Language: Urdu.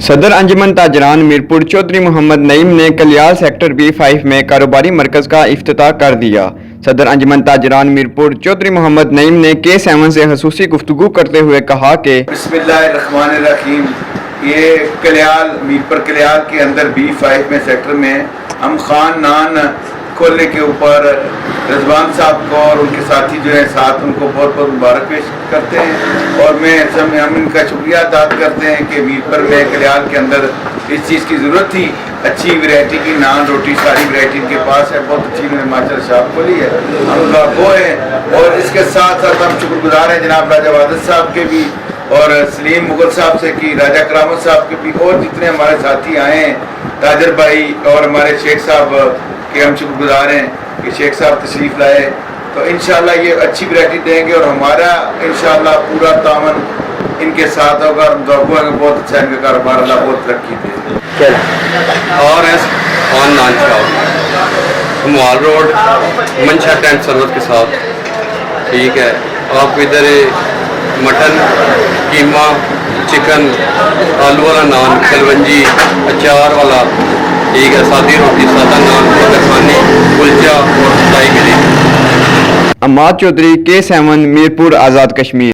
صدر انجمن تاجران میرپور چودھری محمد نعیم نے کلیال سیکٹر B5 میں کاروباری مرکز کا افتتاح کر دیا۔ صدر انجمن تاجران میرپور چودھری محمد نعیم نے K7 سے خصوصی گفتگو کرتے ہوئے کہا کہ بسم اللہ الرحمن الرحیم، یہ میرپور کلیال کے اندر B5 میں سیکٹر میں ہم خان نان کھولنے کے اوپر رضوان صاحب کو اور ان کے ساتھی جو ہیں ساتھ ان کو بہت بہت مبارک پیش کرتے ہیں، اور ہم ان کا شکریہ ادا کرتے ہیں کہ میرپور میں کلیال کے اندر اس چیز کی ضرورت تھی، اچھی ویرائٹی کی نان روٹی ساری ویرائٹی ان کے پاس ہے، بہت اچھی انہوں نے ماشاءاللہ شاپ کھولی ہے، ہم کا وہ ہیں۔ اور اس کے ساتھ ساتھ ہم شکر گزار ہیں جناب راجہ وادت صاحب کے بھی، اور سلیم مغل صاحب سے کی، راجہ کرامت صاحب کے بھی، اور جتنے ہمارے ساتھی آئے ہیں، تاجر بھائی اور ہمارے شیخ صاحب کے ہم شکر گزار ہیں کہ شیخ صاحب تشریف لائے، تو انشاءاللہ یہ اچھی ویرائٹی دیں گے اور ہمارا انشاءاللہ پورا تعاون ان کے ساتھ ہوگا، دعا کہ بہت اچھا ان کا کاروبار اللہ بہت ترقی دے۔ اور ایس خان نان شاپ مال روڈ منشا ٹینٹ سروس کے ساتھ، ٹھیک ہے، آپ ادھر مٹن قیمہ چکن آلو والا نان کلونجی اچار والا، ٹھیک ہے، سادی روٹی سادہ نان خانی کلچا اور فرائی ملے گی۔ عماد چودھری K7 میرپور آزاد کشمیر۔